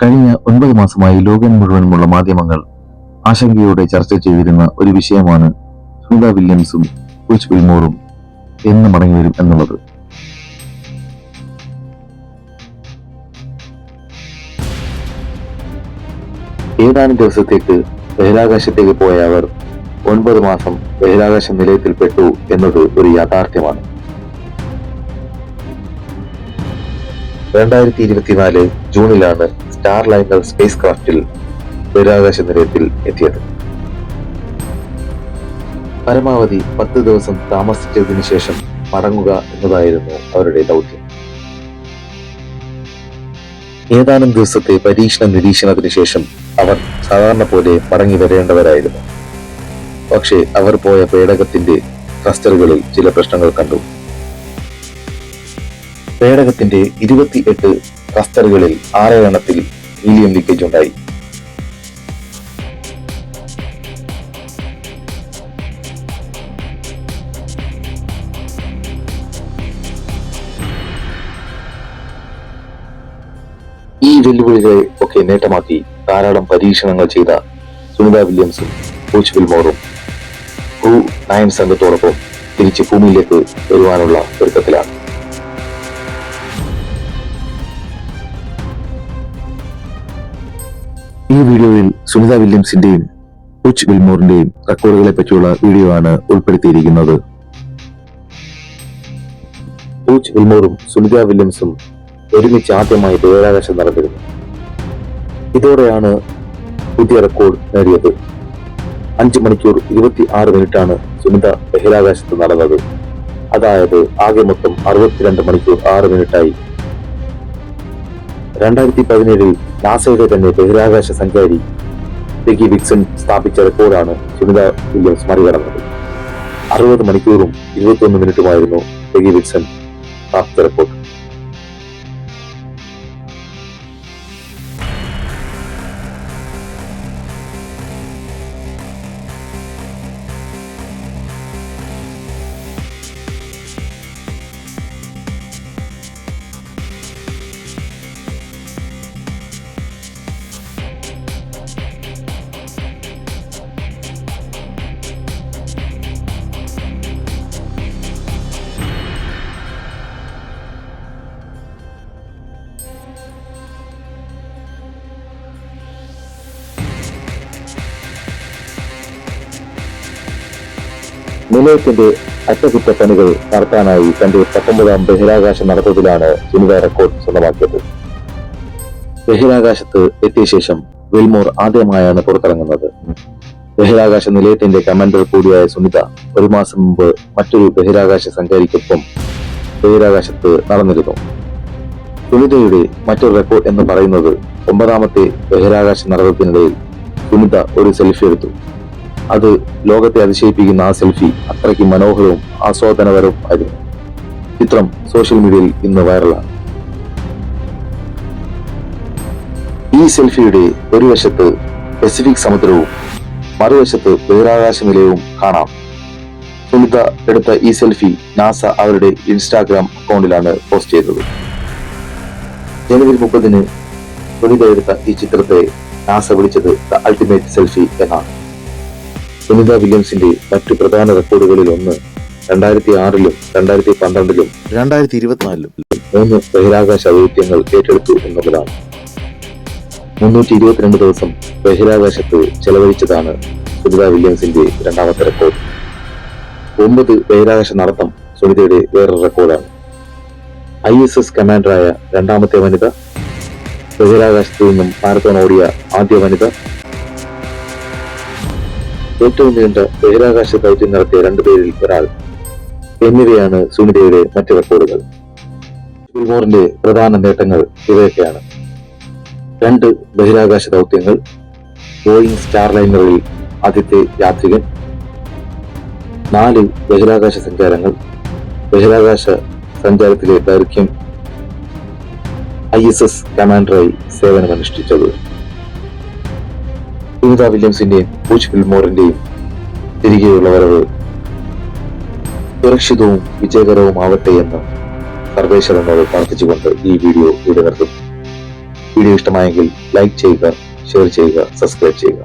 കഴിഞ്ഞ 9 മാസമായി ലോകം മുഴുവനുമുള്ള മാധ്യമങ്ങൾ ആശങ്കയോടെ ചർച്ച ചെയ്തിരുന്ന ഒരു വിഷയമാണ് സുനിത വില്യംസും പൂച്ച് വിൽമോറും എന്ന് മടങ്ങിവരും എന്നുള്ളത്. ഏതാനും ദിവസത്തേക്ക് ബഹിരാകാശത്തേക്ക് പോയ അവർ 9 മാസം ബഹിരാകാശ നിലയത്തിൽപ്പെട്ടു എന്നത് ഒരു യാഥാർത്ഥ്യമാണ്. 2024 ജൂണിലാണ് സ്റ്റാർലൈനർ സ്പേസ് ക്രാഫ്റ്റിൽ ബഹിരാകാശ നിലയത്തിൽ എത്തിയത്. പരമാവധി 10 ദിവസം താമസിച്ചതിനു ശേഷം മടങ്ങുക എന്നതായിരുന്നു അവരുടെ ദൗത്യം. ഏതാനും ദിവസത്തെ പരീക്ഷണ നിരീക്ഷണത്തിന് ശേഷം അവർ സാധാരണ പോലെ മടങ്ങി വരേണ്ടവരായിരുന്നു. പക്ഷേ അവർ പോയ പേടകത്തിന്റെ ക്ലസ്റ്ററുകളിൽ ചില പ്രശ്നങ്ങൾ കണ്ടു. പേടകത്തിന്റെ 28 ക്ലസ്റ്ററുകളിൽ 6 എണ്ണത്തിൽ ഹീലിയം ലീക്കേജ് ഉണ്ടായി. ഈ വെല്ലുവിളികളെ ഒക്കെ നേട്ടമാക്കി ധാരാളം പരീക്ഷണങ്ങൾ ചെയ്ത സുനിത വില്യംസും പൂച്ച് വിൽമോറും ക്രൂ 9 സംഘത്തോടൊപ്പം തിരിച്ച് ഭൂമിയിലേക്ക് വരുവാനുള്ള ഒരുക്കത്തിലാണ്. ഈ വീഡിയോയിൽ സുനിത വില്യംസിന്റെയും പൂച്ച് വിൽമോറിന്റെയും റെക്കോർഡുകളെ പറ്റിയുള്ള വീഡിയോ ആണ് ഉൾപ്പെടുത്തിയിരിക്കുന്നത്. പൂച്ച് വിൽമോറും സുനിത വില്യംസും ഒരുമിച്ച് ആദ്യമായി ബഹിരാകാശം നടന്നിരുന്നു. ഇതോടെയാണ് പുതിയ റെക്കോർഡ് നേടിയത്. 5 മണിക്കൂർ 26 മിനിറ്റാണ് സുനിത ബഹിരാകാശത്ത് നടന്നത്. അതായത് ആകെ മൊത്തം 62 മണിക്കൂർ 6 മിനിറ്റായി. 2017 നാസയുടെ തന്നെ ബഹിരാകാശ സഞ്ചാരി പെഗി വിക്സൺ സ്ഥാപിച്ച റെക്കോർഡാണ് സുനിത വില്യംസ് മറികടന്നത്. 60 മണിക്കൂറും 21 മിനിറ്റുമായിരുന്നു പെഗി വിക്സൺ സ്ഥാപിച്ച റെക്കോർഡ്. നിലയത്തിന്റെ അറ്റകുറ്റപ്പണികൾ നടത്താനായി തന്റെ 19ാം ബഹിരാകാശ നടത്തത്തിലാണ് സുനിത റെക്കോർഡ് സ്വന്തമാക്കിയത്. ബഹിരാകാശത്ത് എത്തിയ ശേഷം വിൽമോർ ആദ്യമായാണ് പുറത്തിറങ്ങുന്നത്. ബഹിരാകാശ നിലയത്തിന്റെ കമാൻഡർ കൂടിയായ സുനിത 1 മാസം മുമ്പ് മറ്റൊരു ബഹിരാകാശ സഞ്ചാരിക്കൊപ്പം ബഹിരാകാശത്ത് നടന്നിരുന്നു. സുനിതയുടെ മറ്റൊരു റെക്കോർഡ് എന്ന് പറയുന്നത് 9ാമത്തെ ബഹിരാകാശ നടത്തത്തിനിടയിൽ സുനിത ഒരു സെൽഫി എടുത്തു. അത് ലോകത്തെ അതിശയിപ്പിക്കുന്ന ആ സെൽഫി അത്രയ്ക്ക് മനോഹരവും ആസ്വാദനപരവും ആയിരുന്നു. ചിത്രം സോഷ്യൽ മീഡിയയിൽ ഇന്ന് വൈറലാണ്. ഈ സെൽഫിയുടെ ഒരു വശത്ത് പസഫിക് സമുദ്രവും മറുവശത്ത് ബഹിരാകാശ നിലയവും കാണാം. സുനിത എടുത്ത ഈ സെൽഫി നാസ അവരുടെ ഇൻസ്റ്റാഗ്രാം അക്കൗണ്ടിലാണ് പോസ്റ്റ് ചെയ്തത്. ജനുവരി 30 സുനിത എടുത്ത ഈ ചിത്രത്തെ നാസ വിളിച്ചത് ദ അൾട്ടിമേറ്റ് സെൽഫി എന്നാണ്. സുനിത വില്യംസിന്റെ മറ്റു പ്രധാന റെക്കോർഡുകളിൽ ഒന്ന് 2006-ലും 2012-ലും 2024-ലും 3 ബഹിരാകാശ ദൗത്യങ്ങൾ ഏറ്റെടുത്തു എന്നുള്ളതാണ്. 322 ദിവസം ബഹിരാകാശത്ത് ചെലവഴിച്ചതാണ് സുനിത വില്യംസിന്റെ 2ാമത്തെ റെക്കോർഡ്. 9 ബഹിരാകാശ നടത്തം സുനിതയുടെ വേറൊരു റെക്കോർഡാണ്. ISS കമാൻഡറായ 2ാമത്തെ വനിത, ബഹിരാകാശത്തു നിന്നും മാരത്തോൺ ഓടിയ ആദ്യ വനിത, ഏറ്റവും നീണ്ട ബഹിരാകാശ ദൗത്യം നടത്തിയ 2 പേരിൽ ഒരാൾ എന്നിവയാണ് സുനിതയുടെ മറ്റ് റെക്കോർഡുകൾ. വിൽമോറിന്റെ പ്രധാന നേട്ടങ്ങൾ ഇവയൊക്കെയാണ്: 2 ബഹിരാകാശ ദൗത്യങ്ങൾ, ബോയിങ് സ്റ്റാർലൈനറിൽ ആദ്യത്തെ യാത്രികൻ, 4 ബഹിരാകാശ സഞ്ചാരങ്ങൾ, ബഹിരാകാശ സഞ്ചാരത്തിലെ ദൈർഘ്യം, ISS കമാൻഡറായി സേവനമനുഷ്ഠിച്ചത്. സുനിത വില്യംസിന്റെയും പൂച്ച് വിൽമോറിന്റെയും തിരികെയുള്ള വരവ് സുരക്ഷിതവും വിജയകരവും ആവട്ടെ എന്ന് സർവേശ്വരനോട് പ്രാർത്ഥിച്ചുകൊണ്ട് ഈ വീഡിയോ ഇവിടെ നിർത്തുന്നു. വീഡിയോ ഇഷ്ടമായെങ്കിൽ ലൈക്ക് ചെയ്യുക, ഷെയർ ചെയ്യുക, സബ്സ്ക്രൈബ് ചെയ്യുക.